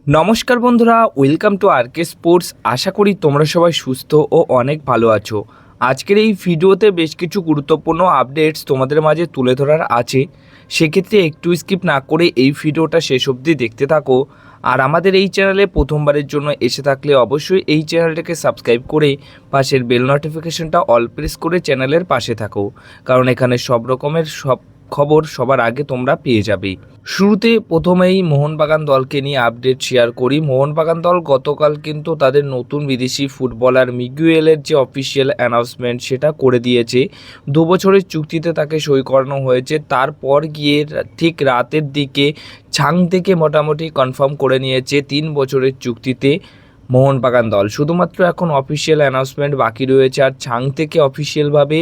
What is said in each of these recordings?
নমস্কার বন্ধুরা, welcome to আরকে sports. আশা করি তোমরা সবাই সুস্থ ও অনেক ভালো আছো। আজকের এই ভিডিওতে বেশ কিছু গুরুত্বপূর্ণ আপডেটস তোমাদের মাঝে তুলে ধরার আছে, সেক্ষেত্রে একটু স্কিপ না করে এই ভিডিওটা শেষ অবধি দেখতে থাকো। আর আমাদের এই চ্যানেলে প্রথমবারের জন্য এসে থাকলে অবশ্যই এই চ্যানেলটাকে সাবস্ক্রাইব করে পাশের বেল নোটিফিকেশনটা অল প্রেস করে চ্যানেলের পাশে থাকো, কারণ এখানে সব রকমের খবর সবার আগে তোমরা পেয়ে যাবে। শুরুতে প্রথমেই মোহনবাগান দলকে নিয়ে আপডেট শেয়ার করি। মোহনবাগান দল গতকাল কিন্তু তাদের নতুন বিদেশি ফুটবলার মিগুয়েলের যে অফিসিয়াল অ্যানাউন্সমেন্ট সেটা করে দিয়েছে। 2 বছরের চুক্তিতে তাকে সই করানো হয়েছে। তারপর গিয়ে ঠিক রাতের দিকে ছাং থেকে মোটামুটি কনফার্ম করে নিয়েছে 3 বছরের চুক্তিতে মোহনবাগান দল। শুধুমাত্র এখন অফিসিয়াল অ্যানাউন্সমেন্ট বাকি রয়েছে। আর ছাং থেকে অফিসিয়ালভাবে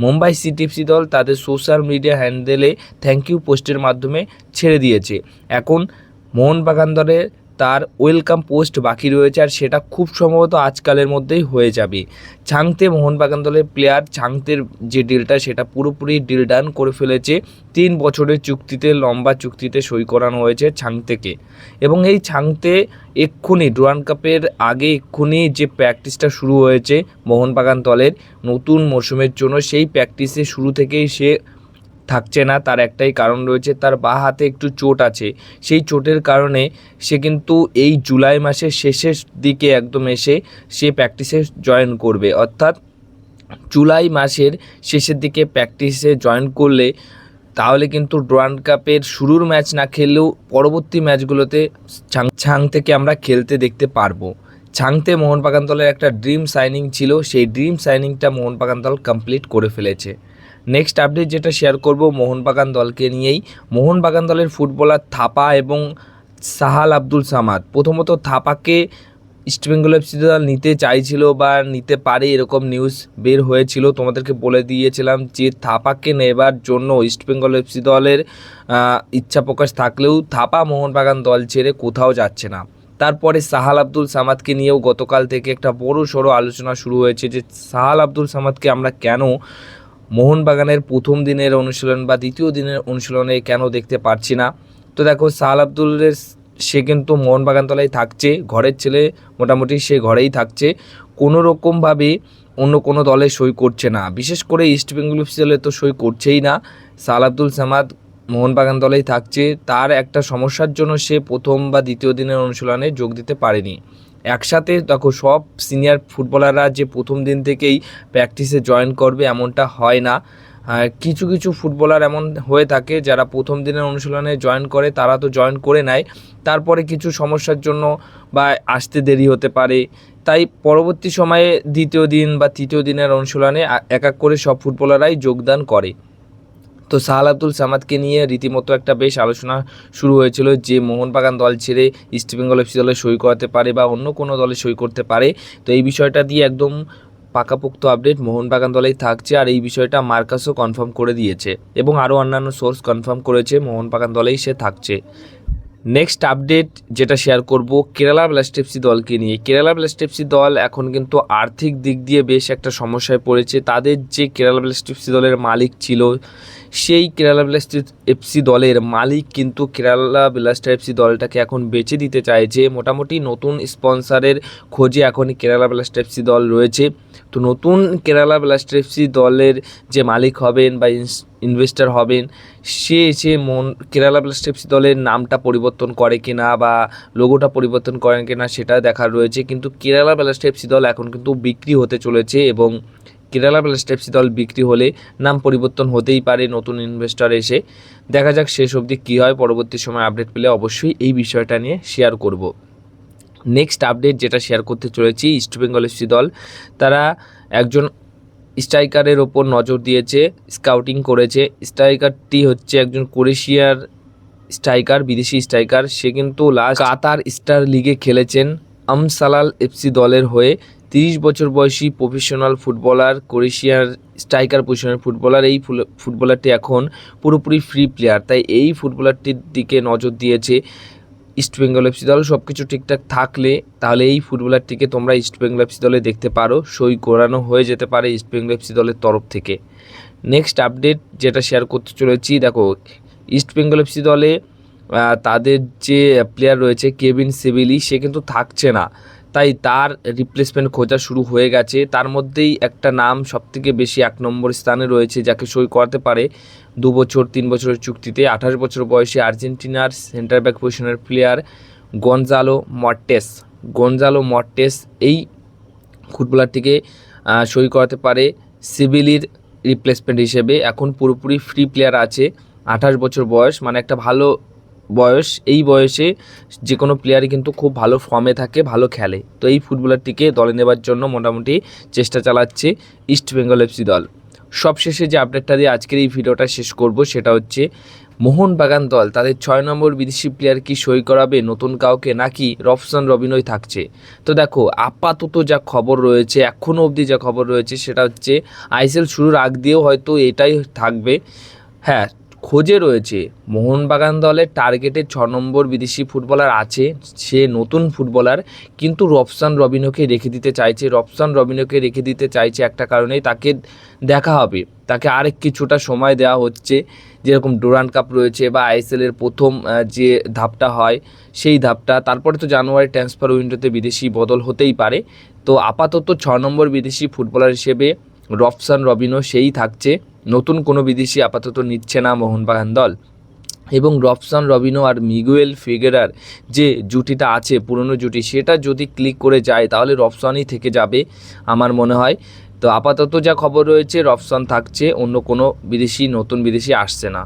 মুম্বাই সিটি এফসি দল তাদের সোশ্যাল মিডিয়া হ্যান্ডেলে থ্যাংক ইউ পোস্টের মাধ্যমে ছেড়ে দিয়েছে। এখন মোহনবাগান দলের তার ওয়েলকাম পোস্ট বাকি রয়েছে, আর সেটা খুব সম্ভবত আজকালের মধ্যেই হয়ে যাবে। ছাংতে মোহনবাগান দলের প্লেয়ার ছাংতের যে ডিলটা সেটা পুরোপুরি ডিল ডান করে ফেলেছে। 3 বছরের চুক্তিতে, লম্বা চুক্তিতে সই করানো হয়েছে ছাংতেকে। এবং এই ছাংতে এক্ষুনি ডুরান্ড কাপের আগে এক্ষুনি যে প্র্যাকটিসটা শুরু হয়েছে মোহনবাগান দলের নতুন মরশুমের জন্য, সেই প্র্যাকটিসে শুরু থেকেই সে থাকছে না। তার একটাই কারণ রয়েছে, তার বাঁ হাতে একটু চোট আছে। সেই চোটের কারণে সে কিন্তু এই জুলাই মাসের শেষের দিকে একদম এসে সে প্র্যাকটিসে জয়েন করবে। অর্থাৎ জুলাই মাসের শেষের দিকে প্র্যাকটিসে জয়েন করলে তাহলে কিন্তু ডুরান্ড কাপের শুরুর ম্যাচ না খেললেও পরবর্তী ম্যাচগুলোতে ছাং থেকে আমরা খেলতে দেখতে পারবো। ছাংতে মোহনবাগান দলের একটা ড্রিম সাইনিং ছিল, সেই ড্রিম সাইনিংটা মোহনবাগান দল কমপ্লিট করে ফেলেছে। নেক্সট আপডেট যেটা শেয়ার করব মোহনবাগান দলকে নিয়েই। মোহনবাগান দলের ফুটবলার থাপা এবং সাহাল আব্দুল সামাদ। প্রথমত থাপাকে ইস্টবেঙ্গল এফসি দল নিতে চাইছিল বা নিতে পারে এরকম নিউজ বের হয়েছিল। তোমাদেরকে বলে দিয়েছিলাম যে থাপাকে নেবার জন্য ইস্টবেঙ্গল এফসি দলের ইচ্ছা প্রকাশ থাকলেও থাপা মোহনবাগান দল ছেড়ে কোথাও যাচ্ছে না। তারপরে সাহাল আব্দুল সামাদকে নিয়েও গতকাল থেকে একটা বড় সড়ো আলোচনা শুরু হয়েছে যে সাহাল আব্দুল সামাদকে আমরা কেন মোহনবাগানের প্রথম দিনের অনুশীলন বা দ্বিতীয় দিনের অনুশীলনে কেন দেখতে পারছি না। তো দেখো, সাহাল আব্দুলের সে কিন্তু মোহনবাগান দলেই থাকছে, ঘরের ছেলে, মোটামুটি সে ঘরেই থাকছে, কোনো রকমভাবে অন্য কোনো দলে সই করছে না। বিশেষ করে ইস্টবেঙ্গল এফসি দলে তো সই করছেই না। সাহাল আব্দুল সামাদ মোহনবাগান দলেই থাকছে। তার একটা সমস্যার জন্য সে প্রথম বা দ্বিতীয় দিনের অনুশীলনে যোগ দিতে পারেনি। একসাথে দেখো, সব সিনিয়র ফুটবলাররা যে প্রথম দিন থেকেই প্র্যাকটিসে জয়েন করবে এমনটা হয় না। কিছু কিছু ফুটবলার এমন হয়ে থাকে যারা প্রথম দিনের অনুশীলনে জয়েন করে, তারা তো জয়েন করে নেয়, তারপরে কিছু সমস্যার জন্য বা আসতে দেরি হতে পারে, তাই পরবর্তী সময়ে দ্বিতীয় দিন বা তৃতীয় দিনের অনুশীলনে এক এক করে সব ফুটবলাররাই যোগদান করে। তো সাহাল আব্দুল সামাদকে নিয়ে রীতিমতো একটা বেশ আলোচনা শুরু হয়েছিল যে মোহনবাগান দল ছেড়ে ইস্টবেঙ্গল এফসি দলে সই করাতে পারে বা অন্য কোনো দলে সই করতে পারে। তো এই বিষয়টা দিয়ে একদম পাকাপোক্ত আপডেট, মোহনবাগান দলেই থাকছে। আর এই বিষয়টা মার্কাসও কনফার্ম করে দিয়েছে এবং আরও অন্যান্য সোর্স কনফার্ম করেছে মোহনবাগান দলেই সে থাকছে। নেক্সট আপডেট যেটা শেয়ার করব কেরালা ব্লাস্ট এফসি দলকে নিয়ে। কেরালা ব্লাস্ট এফসি দল এখন কিন্তু আর্থিক দিক দিয়ে বেশ একটা সমস্যায় পড়েছে। তাদের যে কেরালা ব্লাস্ট এফসি দলের মালিক ছিল, সেই কেরালা ব্লাস্ট এফসি দলের মালিক কিন্তু কেরালা ব্লাস্টার এফসি দলটাকে এখন বেচে দিতে চাইছে। মোটামুটি নতুন স্পন্সরের খোঁজে এখন কেরালা ব্লাস্টার এফসি দল রয়েছে। তো নতুন কেরালা ব্লাস্টার এফসি দলের যে মালিক হবেন বা ইনভেস্টর হবেন, সে এসে কেরালা ব্লাস্টার এফসি দলের নামটা পরিবর্তন করে কিনা বা লোগোটা পরিবর্তন করেন কিনা সেটা দেখার রয়েছে। কিন্তু কেরালা ব্লাস্টার এফসি দল এখন কিন্তু বিক্রি হতে চলেছে এবং কেরালা ব্লাস্টার এফসি দল বিক্রি হলে নাম পরিবর্তন হতেই পারে নতুন ইনভেস্টর এসে। দেখা যাক শেষ অবধি কী হয়। পরবর্তী সময় আপডেট পেলে অবশ্যই এই বিষয়টা নিয়ে শেয়ার করব। নেক্সট আপডেট যেটা শেয়ার করতে চলেছি, ইস্টবেঙ্গল এফসি দল তারা একজন স্ট্রাইকারের ওপর নজর দিয়েছে, স্কাউটিং করেছে। স্ট্রাইকারটি হচ্ছে একজন ক্রোয়েশিয়ার স্ট্রাইকার, বিদেশি স্ট্রাইকার। সে কিন্তু লাস্ট কাতার স্টার লিগে খেলেছেন আমসালাল এফসি দলের হয়ে। 30 বছর বয়সী প্রফেশনাল ফুটবলার, ক্রোয়েশিয়ার স্ট্রাইকার পজিশনের ফুটবলার। এই ফুটবলারটি এখন পুরোপুরি ফ্রি প্লেয়ার, তাই এই ফুটবলারটির দিকে নজর দিয়েছে ইস্টবেঙ্গল এফসি দল। সব কিছু ঠিকঠাক থাকলে তাহলে এই ফুটবলারটিকে তোমরা ইস্টবেঙ্গল এফসি দলে দেখতে পারো, সই করানো হয়ে যেতে পারে ইস্টবেঙ্গল এফসি দলের তরফ থেকে। নেক্সট আপডেট যেটা শেয়ার করতে চলেছি, দেখো ইস্টবেঙ্গল এফসি দলে তাদের যে প্লেয়ার রয়েছে কেভিন সিভিলি, সে কিন্তু থাকছে না, তাই তার রিপ্লেসমেন্ট খোঁজা শুরু হয়ে গেছে। তার মধ্যেই একটা নাম সবথেকে বেশি 1 নম্বর স্থানে রয়েছে, যাকে সই করাতে পারে 2 বছর 3 বছরের চুক্তিতে। 28 বছর বয়সী আর্জেন্টিনার সেন্টার ব্যাক পজিশনের প্লেয়ার গনজালো মর্টেস এই ফুটবলারটিকে সই করাতে পারে সিভিলির রিপ্লেসমেন্ট হিসেবে। এখন পুরোপুরি ফ্রি প্লেয়ার আছে, 28 বছর বয়স, মানে একটা ভালো বয়স। এই বয়সে যে কোনো প্লেয়ারই কিন্তু খুব ভালো ফর্মে থাকে, ভালো খেলে। তো এই ফুটবলারটিকে দলে নেবার জন্য মোটামুটি চেষ্টা চালাচ্ছে ইস্ট বেঙ্গল এফসি দল। সবশেষে যে আপডেটটা দিয়ে আজকের এই ভিডিওটা শেষ করব সেটা হচ্ছে মোহনবাগান দল তাদের 6 নম্বর বিদেশি প্লেয়ার কি সই করাবে নতুন কাউকে, নাকি রবসন রবিনই থাকছে। তো দেখো, আপাতত যা খবর রয়েছে, এখনও অবধি যা খবর রয়েছে সেটা হচ্ছে আইএসএল শুরুর আগ দিয়েও হয়তো এটাই থাকবে। হ্যাঁ, খোঁজে রয়েছে মোহনবাগান দলের টার্গেটে 6 নম্বর বিদেশি ফুটবলার আছে, সে নতুন ফুটবলার, কিন্তু রবসন রবিনোকে রেখে দিতে চাইছে একটা কারণেই, তাকে দেখা হবে, তাকে আরেক কিছুটা সময় দেওয়া হচ্ছে। যেরকম ডুরান্ড কাপ রয়েছে বা আইএসএলের প্রথম যে ধাপটা হয় সেই ধাপটা, তারপরে তো জানুয়ারি ট্রান্সফার উইন্ডোতে বিদেশি বদল হতেই পারে। তো আপাতত 6 নম্বর বিদেশি ফুটবলার হিসেবে রবসন রবিনো সেই থাকছে, নতুন কোনো বিদেশি আপাতত নিচ্ছে না মোহনবাগান দল। এবং রবসন রবিনো আর মিগুয়েল ফিগেরার যে জুটিটা আছে, পুরনো জুটি, সেটা যদি ক্লিক করে যায় তাহলে রবসনই থেকে যাবে আমার মনে হয়। তো আপাতত যা খবর রয়েছে রবসন থাকছে, অন্য কোনো নতুন বিদেশি আসছে না।